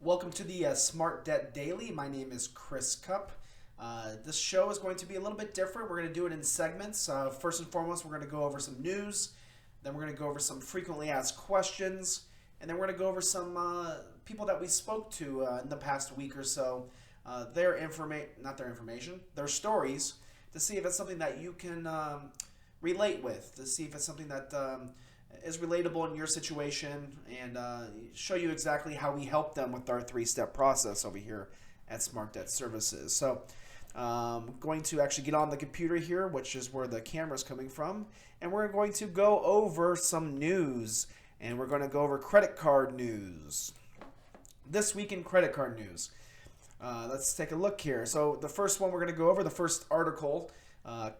Welcome to the Smart Debt Daily. My name is Chris Cupp. This show is going to be a little bit different. We're going to do it in segments. First and foremost, we're going to go over some news. Then we're going to go over some frequently asked questions. And then we're going to go over some people that we spoke to in the past week or so. Their stories, to see if it's something that you can relate with, to see if it's something that is relatable in your situation, and show you exactly how we help them with our three-step process over here at Smart Debt Services. So going to actually get on the computer here, which is where the camera's coming from, and we're going to go over some news, and we're going to go over credit card news. This week in credit card news. Let's take a look here. So the first one we're going to go over, the first article,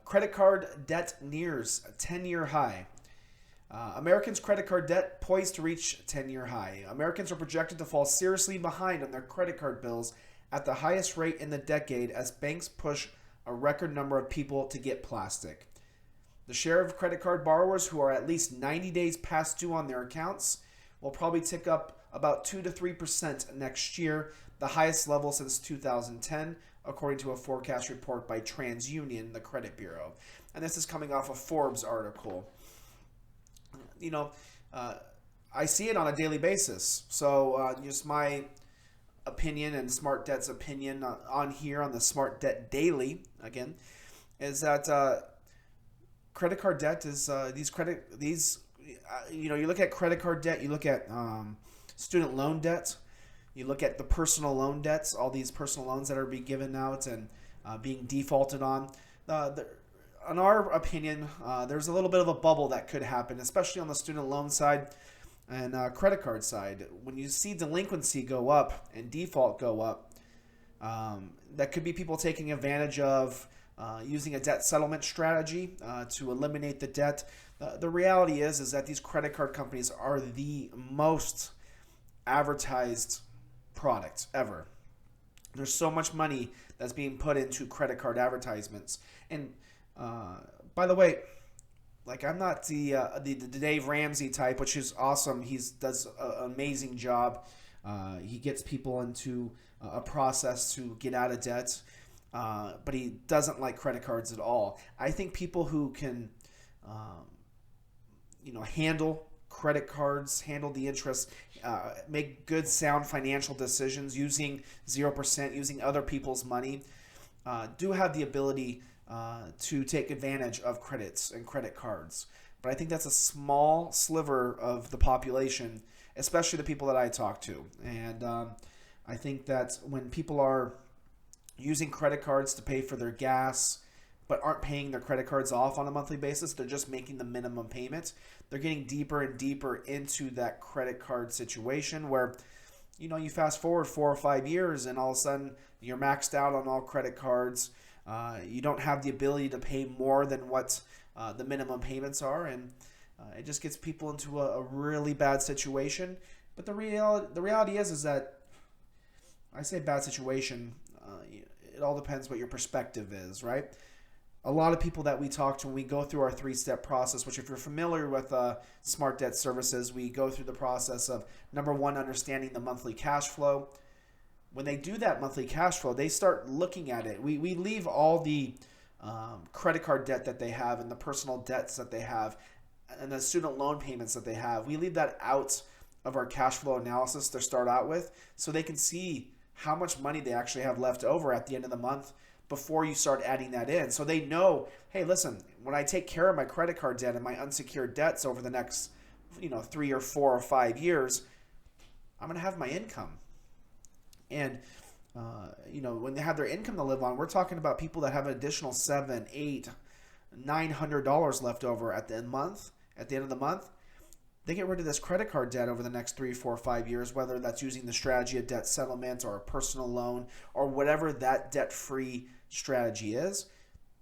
credit card debt nears a 10-year high. Americans' credit card debt poised to reach a 10-year high. Americans are projected to fall seriously behind on their credit card bills at the highest rate in the decade as banks push a record number of people to get plastic. The share of credit card borrowers who are at least 90 days past due on their accounts will probably tick up about 2 to 3% next year, the highest level since 2010, according to a forecast report by TransUnion, the credit bureau. And this is coming off a Forbes article. I see it on a daily basis. So just my opinion and Smart Debt's opinion on here on the Smart Debt Daily, again, is that credit card debt is you look at credit card debt, you look at student loan debt, you look at the personal loan debts, all these personal loans that are being given out and being defaulted on. In our opinion, there's a little bit of a bubble that could happen, especially on the student loan side and credit card side. When you see delinquency go up and default go up, that could be people taking advantage of using a debt settlement strategy to eliminate the debt. The reality is that these credit card companies are the most advertised product ever. There's so much money that's being put into credit card advertisements. And by the way, like, I'm not the Dave Ramsey type, which is awesome. He does an amazing job. He gets people into a process to get out of debt, but he doesn't like credit cards at all. I think people who can, handle credit cards, handle the interest, make good, sound financial decisions using 0%, using other people's money, do have the ability to take advantage of credits and credit cards. But I think that's a small sliver of the population, especially the people that I talk to. And I think that when people are using credit cards to pay for their gas but aren't paying their credit cards off on a monthly basis, they're just making the minimum payment. They're getting deeper and deeper into that credit card situation where, you fast forward 4 or 5 years and all of a sudden you're maxed out on all credit cards. You don't have the ability to pay more than what the minimum payments are, and it just gets people into a really bad situation. But the reality is that, I say bad situation, it all depends what your perspective is, right? A lot of people that we talk to when we go through our three-step process, which if you're familiar with Smart Debt Services, we go through the process of, number one, understanding the monthly cash flow. When they do that monthly cash flow, they start looking at it. We leave all the credit card debt that they have and the personal debts that they have and the student loan payments that they have. We leave that out of our cash flow analysis to start out with so they can see how much money they actually have left over at the end of the month before you start adding that in. So they know, hey, listen, when I take care of my credit card debt and my unsecured debts over the next 3 or 4 or 5 years, I'm going to have my income. And, when they have their income to live on, we're talking about people that have an additional $700, $800, $900 left over at the end of the month. They get rid of this credit card debt over the next 3, 4, 5 years, whether that's using the strategy of debt settlement or a personal loan or whatever that debt-free strategy is.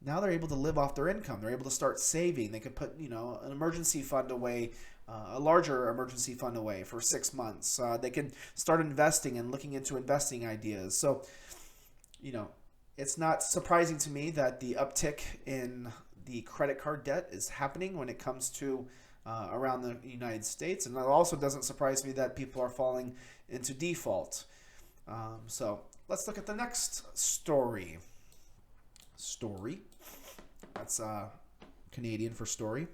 Now they're able to live off their income. They're able to start saving. They could put, an emergency fund away, a larger emergency fund away for 6 months. They can start investing and looking into investing ideas. So, it's not surprising to me that the uptick in the credit card debt is happening when it comes to around the United States. And it also doesn't surprise me that people are falling into default. So let's look at the next story. Story. That's Canadian for story.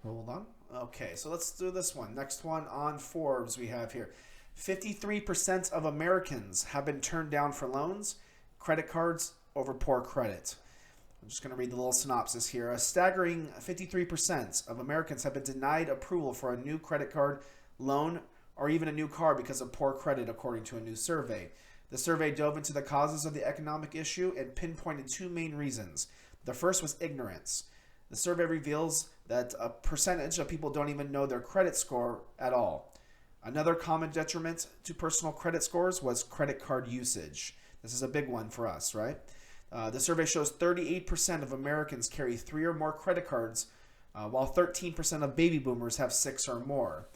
Hold on. Okay, so let's do this one. Next one on Forbes we have here. 53% of Americans have been turned down for loans, credit cards over poor credit. I'm just going to read the little synopsis here. A staggering 53% of Americans have been denied approval for a new credit card, loan, or even a new car because of poor credit, according to a new survey. The survey dove into the causes of the economic issue and pinpointed two main reasons. The first was ignorance. The survey reveals that a percentage of people don't even know their credit score at all. Another common detriment to personal credit scores was credit card usage. This is a big one for us, right? The survey shows 38% of Americans carry 3 or more credit cards, while 13% of baby boomers have 6 or more.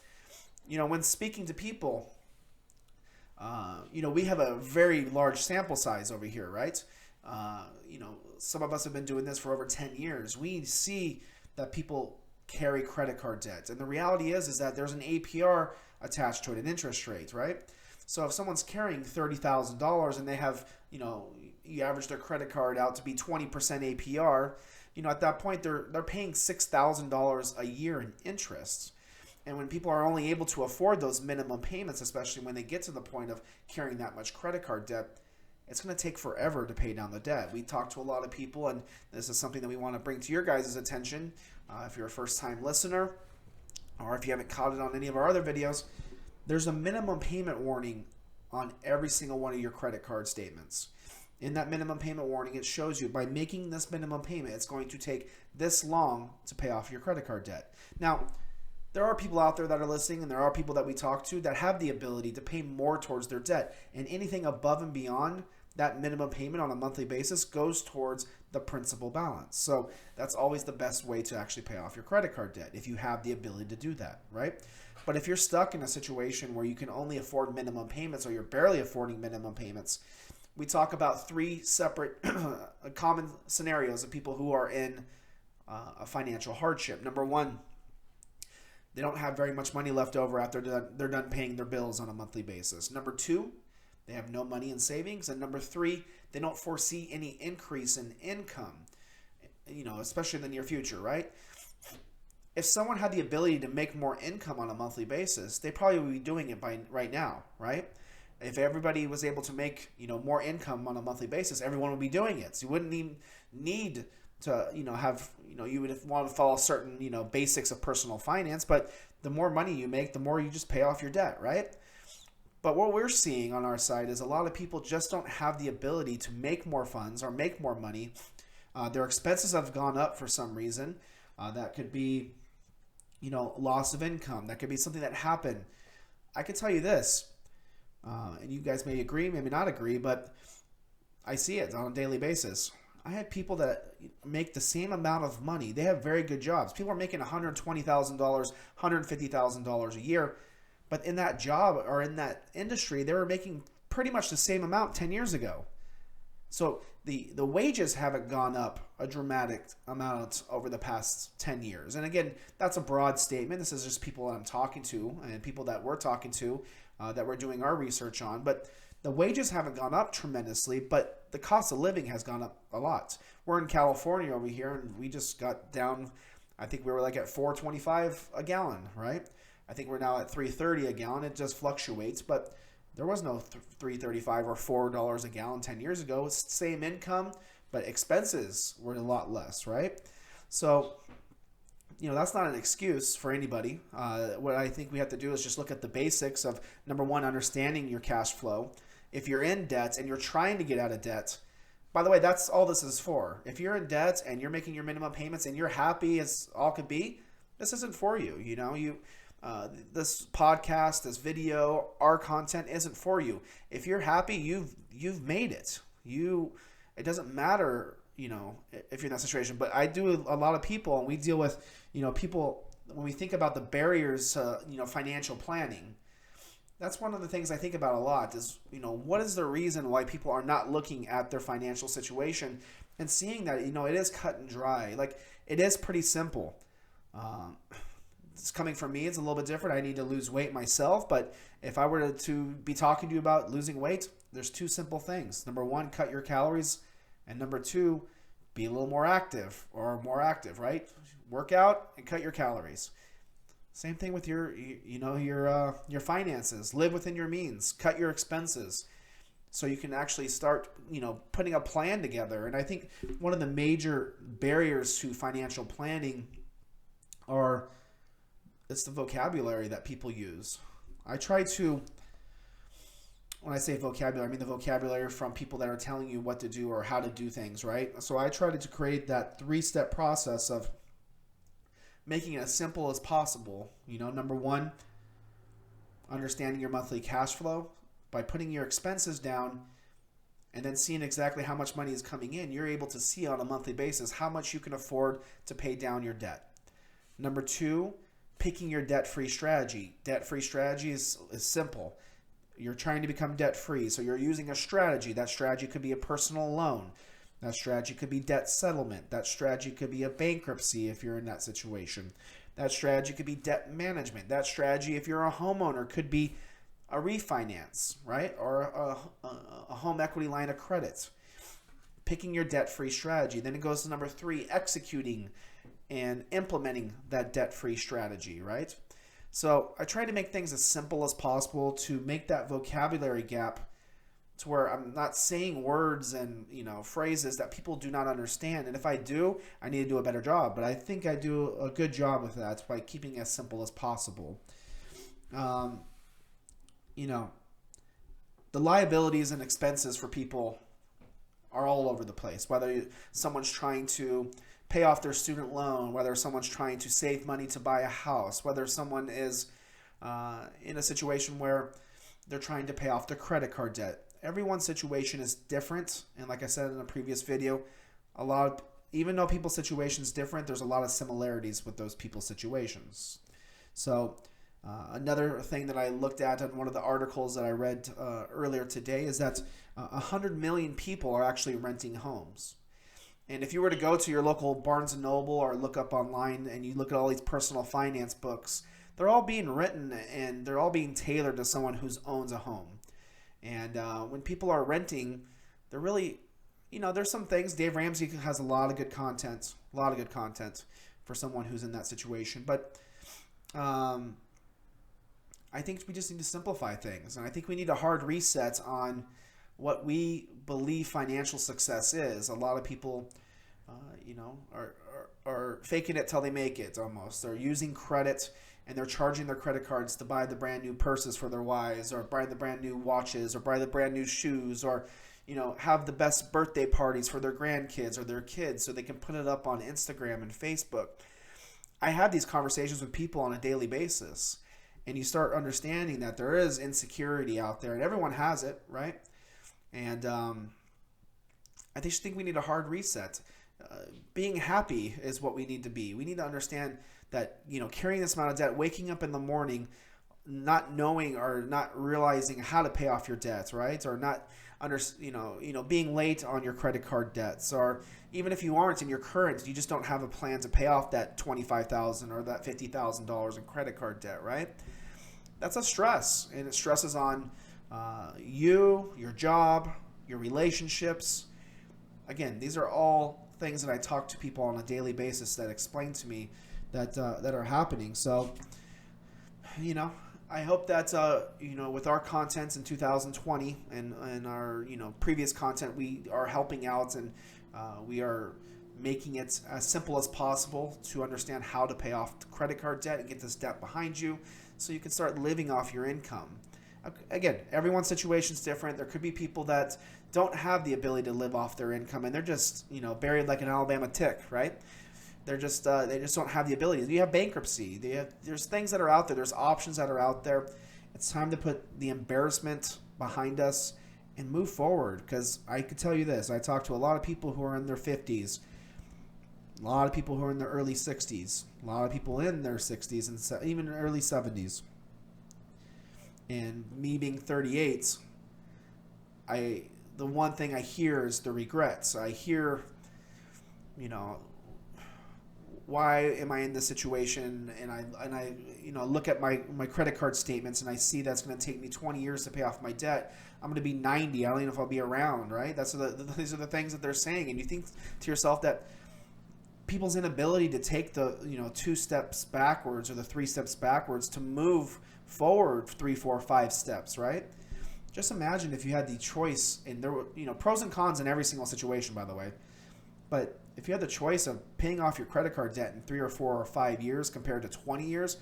When speaking to people, we have a very large sample size over here, right? Some of us have been doing this for over 10 years. We see that people carry credit card debt. And the reality is that there's an APR attached to it, an interest rate, right? So if someone's carrying $30,000 and they have, you average their credit card out to be 20% APR, at that point they're paying $6,000 a year in interest. And when people are only able to afford those minimum payments, especially when they get to the point of carrying that much credit card debt, it's going to take forever to pay down the debt. We talk to a lot of people, and this is something that we want to bring to your guys' attention. If you're a first-time listener, or if you haven't caught it on any of our other videos, there's a minimum payment warning on every single one of your credit card statements. In that minimum payment warning, it shows you by making this minimum payment, it's going to take this long to pay off your credit card debt. Now, there are people out there that are listening, and there are people that we talk to that have the ability to pay more towards their debt. And anything above and beyond that minimum payment on a monthly basis goes towards the principal balance. So that's always the best way to actually pay off your credit card debt, if you have the ability to do that, right? But if you're stuck in a situation where you can only afford minimum payments, or you're barely affording minimum payments, we talk about 3 separate common scenarios of people who are in a financial hardship. Number 1, they don't have very much money left over after they're done paying their bills on a monthly basis. Number 2, they have no money in savings. And number 3, they don't foresee any increase in income, especially in the near future, right? If someone had the ability to make more income on a monthly basis, they probably would be doing it by right now, right? If everybody was able to make, more income on a monthly basis, everyone would be doing it. So you wouldn't even need to, have, you would want to follow certain, basics of personal finance, but the more money you make, the more you just pay off your debt, right? But what we're seeing on our side is a lot of people just don't have the ability to make more funds or make more money. Their expenses have gone up for some reason. That could be, loss of income. That could be something that happened. I can tell you this, and you guys may agree, maybe not agree, but I see it on a daily basis. I have people that make the same amount of money. They have very good jobs. People are making $120,000, $150,000 a year. But in that job or in that industry, they were making pretty much the same amount 10 years ago. So the wages haven't gone up a dramatic amount over the past 10 years. And again, that's a broad statement. This is just people that I'm talking to and people that we're talking to that we're doing our research on. But the wages haven't gone up tremendously, but the cost of living has gone up a lot. We're in California over here, and we just got down, I think we were like at $4.25 a gallon, right? I think we're now at $3.30 a gallon. It just fluctuates, but there was no $3.35 or $4 a gallon 10 years ago. It's the same income, but expenses were a lot less, right? So, that's not an excuse for anybody. What I think we have to do is just look at the basics of, number 1, understanding your cash flow. If you're in debt and you're trying to get out of debt, by the way, that's all this is for. If you're in debt and you're making your minimum payments and you're happy as all could be, this isn't for you. This podcast, this video, our content isn't for you. If you're happy, you've made it. It doesn't matter, if you're in that situation. But I do a lot of people, and we deal with, people when we think about the barriers to, financial planning. That's one of the things I think about a lot is, what is the reason why people are not looking at their financial situation and seeing that, it is cut and dry. Like, it is pretty simple. it's coming from me, it's a little bit different. I need to lose weight myself, but if I were to be talking to you about losing weight, there's two simple things. Number one, cut your calories, and number two, be a little more active, right? Work out and cut your calories. Same thing with your finances. Live within your means. Cut your expenses, so you can actually start, putting a plan together. And I think one of the major barriers to financial planning it's the vocabulary that people use. I try to, when I say vocabulary, I mean the vocabulary from people that are telling you what to do or how to do things, right? So I try to create that 3-step process of making it as simple as possible. Number one, understanding your monthly cash flow. By putting your expenses down and then seeing exactly how much money is coming in, you're able to see on a monthly basis how much you can afford to pay down your debt. Number two, picking your debt-free strategy. Debt-free strategy is simple. You're trying to become debt-free, so you're using a strategy. That strategy could be a personal loan. That strategy could be debt settlement. That strategy could be a bankruptcy if you're in that situation. That strategy could be debt management. That strategy, if you're a homeowner, could be a refinance, right? Or a home equity line of credit. Picking your debt-free strategy. Then it goes to number 3, executing and implementing that debt-free strategy, right? So I try to make things as simple as possible to make that vocabulary gap to where I'm not saying words and phrases that people do not understand. And if I do, I need to do a better job. But I think I do a good job with that by keeping it as simple as possible. The liabilities and expenses for people are all over the place. Whether someone's trying to pay off their student loan, whether someone's trying to save money to buy a house, whether someone is in a situation where they're trying to pay off their credit card debt. Everyone's situation is different. And like I said in a previous video, even though people's situation is different, there's a lot of similarities with those people's situations. So another thing that I looked at in one of the articles that I read earlier today is that 100 million people are actually renting homes. And if you were to go to your local Barnes & Noble or look up online and you look at all these personal finance books, they're all being written and they're all being tailored to someone who owns a home. And when people are renting, they're really, there's some things. Dave Ramsey has a lot of good content for someone who's in that situation. But I think we just need to simplify things. And I think we need a hard reset on what we believe financial success is. A lot of people, are faking it till they make it almost. They're using credit and they're charging their credit cards to buy the brand new purses for their wives or buy the brand new watches or buy the brand new shoes or, have the best birthday parties for their grandkids or their kids so they can put it up on Instagram and Facebook. I have these conversations with people on a daily basis. And you start understanding that there is insecurity out there, and everyone has it, right? And I just think we need a hard reset. Being happy is what we need to be. We need to understand that, carrying this amount of debt, waking up in the morning, not knowing or not realizing how to pay off your debts, right? Or not being late on your credit card debts, or even if you aren't in your current, you just don't have a plan to pay off that $25,000 or that $50,000 in credit card debt, right? That's a stress, and it stresses on your job, your relationships. Again, these are all things that I talk to people on a daily basis that explain to me that are happening. So, I hope that with our contents in 2020 and our previous content, we are helping out and we are making it as simple as possible to understand how to pay off the credit card debt and get this debt behind you so you can start living off your income. Again, everyone's situation is different. There could be people that don't have the ability to live off their income and they're just buried like an Alabama tick, right? They just don't have the ability. You have bankruptcy. There's things that are out there. There's options that are out there. It's time to put the embarrassment behind us and move forward. Because I could tell you this: I talk to a lot of people who are in their 50s, a lot of people who are in their early 60s, a lot of people in their 60s and even early 70s. And me being 38, the one thing I hear is the regrets. I hear, why am I in this situation? And I look at my credit card statements and I see that's going to take me 20 years to pay off my debt. I'm going to be 90. I don't even know if I'll be around, right? These are the things that they're saying. And you think to yourself that people's inability to take the 2 steps backwards or the 3 steps backwards to move forward 3, 4, 5 steps, right? Just imagine if you had the choice, and there were pros and cons in every single situation, by the way. But if you had the choice of paying off your credit card debt in 3 or 4 or 5 years compared to 20 years,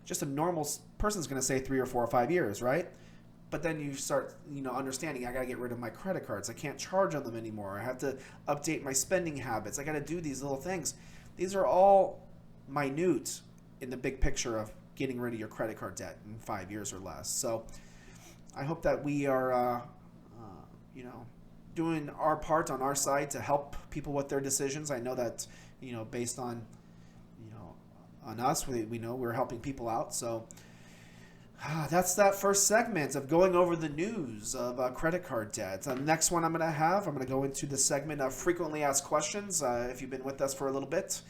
just a normal person's going to say 3 or 4 or 5 years, right? But then you start, understanding I got to get rid of my credit cards. I can't charge on them anymore. I have to update my spending habits. I got to do these little things. These are all minute in the big picture of getting rid of your credit card debt in 5 years or less. So I hope that we are, doing our part on our side to help people with their decisions. I know that, based on, on us, we know we're helping people out. So that's that first segment of going over the news of credit card debt. The next one I'm going to go into the segment of frequently asked questions. If you've been with us for a little bit,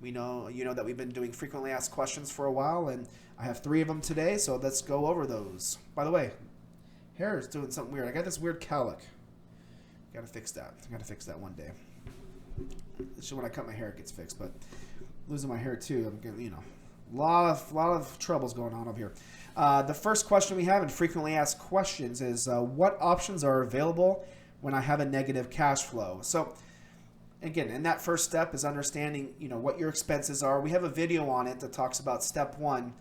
you know that we've been doing frequently asked questions for a while, and I have 3 of them today, so let's go over those. By the way, hair is doing something weird. I got this weird cowlick. Got to fix that. I got to fix that one day. It's when I cut my hair, it gets fixed, but losing my hair too, I'm getting, a lot of troubles going on over here. The first question we have in frequently asked questions is, what options are available when I have a negative cash flow? So again, in that first step is understanding, what your expenses are. We have a video on it that talks about step 1.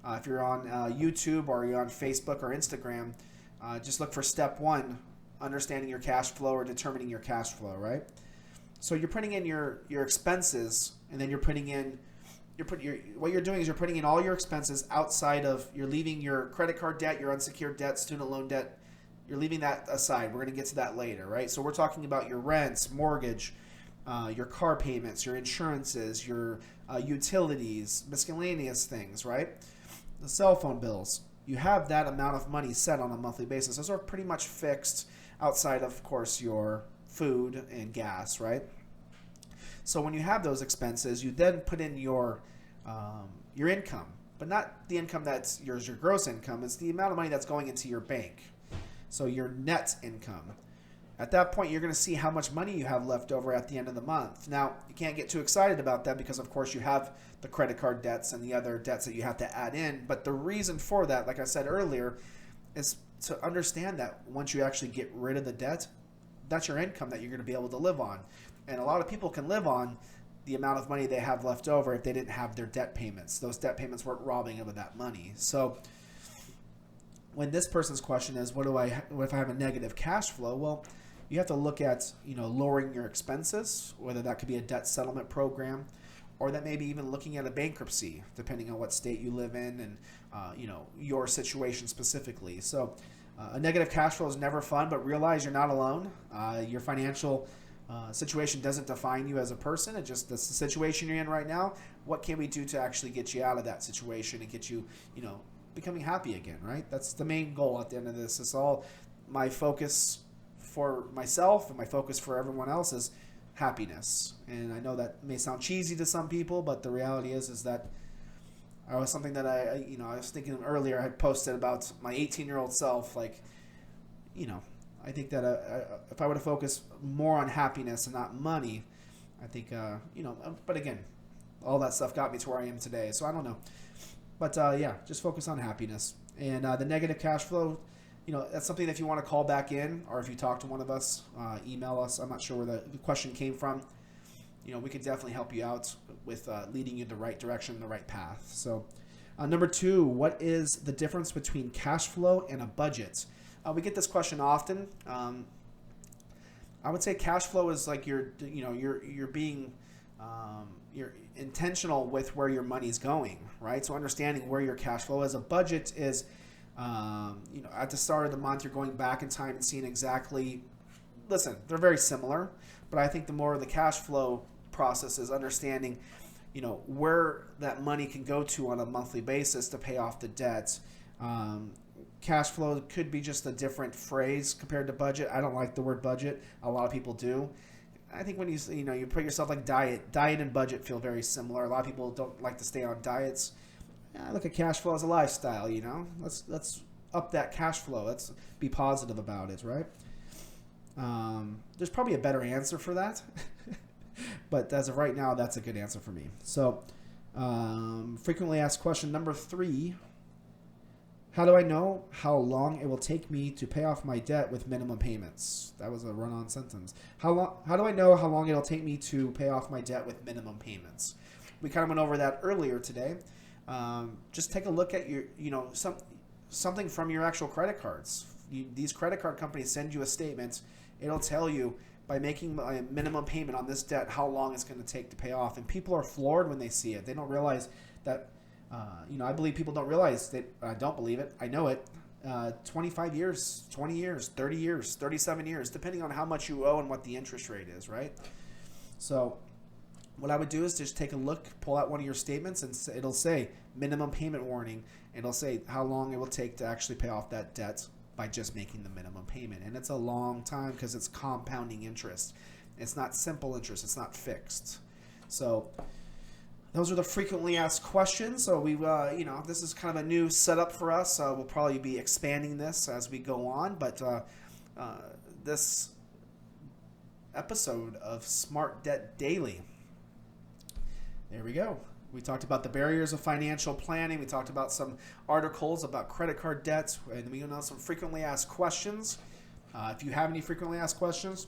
If you're on YouTube or you're on Facebook or Instagram, just look for step 1, understanding your cash flow or determining your cash flow, right? So you're putting in your expenses, and then what you're doing is you're putting in all your expenses outside of, you're leaving your credit card debt, your unsecured debt, student loan debt, you're leaving that aside. We're going to get to that later, right? So we're talking about your rents, mortgage, your car payments, your insurances, your utilities, miscellaneous things, right? The cell phone bills. You have that amount of money set on a monthly basis. Those are pretty much fixed outside of course, your food and gas, right? So when you have those expenses, you then put in your income, but not the income that's your gross income. It's the amount of money that's going into your bank. So your net income. At that point, you're going to see how much money you have left over at the end of the month. Now, you can't get too excited about that because, of course, you have the credit card debts and the other debts that you have to add in. But the reason for that, like I said earlier, is to understand that once you actually get rid of the debt, that's your income that you're going to be able to live on. And a lot of people can live on the amount of money they have left over if they didn't have their debt payments. Those debt payments weren't robbing them of that money. So when this person's question is, what if I have a negative cash flow? Well, you have to look at, lowering your expenses, whether that could be a debt settlement program, or that maybe even looking at a bankruptcy, depending on what state you live in and, your situation specifically. So a negative cash flow is never fun, but realize you're not alone. Your financial situation doesn't define you as a person. It's just the situation you're in right now. What can we do to actually get you out of that situation and get you, becoming happy again, right? That's the main goal at the end of this. It's all my focus for myself and my focus for everyone else is happiness. And I know that may sound cheesy to some people, but the reality is that I was something that I was thinking earlier. I had posted about my 18-year-old self. Like, I think that if I were to focus more on happiness and not money, I think, but again, all that stuff got me to where I am today. So I don't know. But just focus on happiness. And the negative cash flow, that's something that if you want to call back in, or if you talk to one of us, email us. I'm not sure where the question came from. We can definitely help you out with leading you in the right direction, the right path. So number 2, what is the difference between cash flow and a budget? We get this question often. I would say cash flow is like you're being you're intentional with where your money's going, right? So understanding where your cash flow is. A budget is at the start of the month, you're going back in time and seeing exactly. Listen, they're very similar, but I think the more the cash flow process is understanding, where that money can go to on a monthly basis to pay off the debt. Cash flow could be just a different phrase compared to budget. I don't like the word budget. A lot of people do. I think when you put yourself like diet and budget feel very similar. A lot of people don't like to stay on diets. I look at cash flow as a lifestyle. Let's up that cash flow. Let's be positive about it, right? There's probably a better answer for that, but as of right now, that's a good answer for me. So, frequently asked question number 3. How do I know how long it will take me to pay off my debt with minimum payments? That was a run-on sentence. How do I know how long it'll take me to pay off my debt with minimum payments? We kind of went over that earlier today. Just take a look at something from your actual credit cards. These credit card companies send you a statement. It'll tell you by making a minimum payment on this debt how long it's going to take to pay off. And people are floored when they see it. They don't realize that. I believe people don't realize that. I don't believe it. I know it. 25 years, 20 years, 30 years, 37 years, depending on how much you owe and what the interest rate is, right? So what I would do is just take a look, pull out one of your statements, and it'll say minimum payment warning. It'll say how long it will take to actually pay off that debt by just making the minimum payment. And it's a long time because it's compounding interest. It's not simple interest. It's not fixed. So those are the frequently asked questions. So this is kind of a new setup for us. We'll probably be expanding this as we go on. But this episode of Smart Debt Daily, there we go. We talked about the barriers of financial planning. We talked about some articles about credit card debts, and we know some frequently asked questions. If you have any frequently asked questions,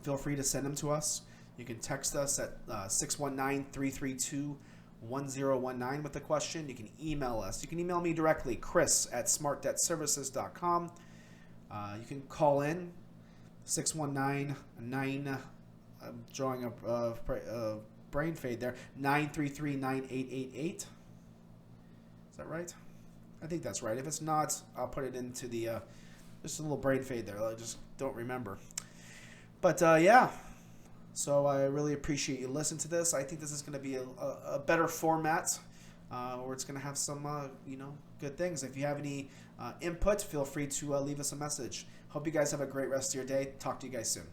feel free to send them to us. You can text us at 619-332-1019 with a question. You can email us. You can email me directly, chris@smartdebtservices.com. You can call in 619-9. I'm drawing a brain fade there. 933-9888. Is that right? I think that's right. If it's not, I'll put it into the just a little brain fade there. I just don't remember. But yeah. So I really appreciate you listening to this. I think this is going to be a better format where it's going to have some good things. If you have any input, feel free to leave us a message. Hope you guys have a great rest of your day. Talk to you guys soon.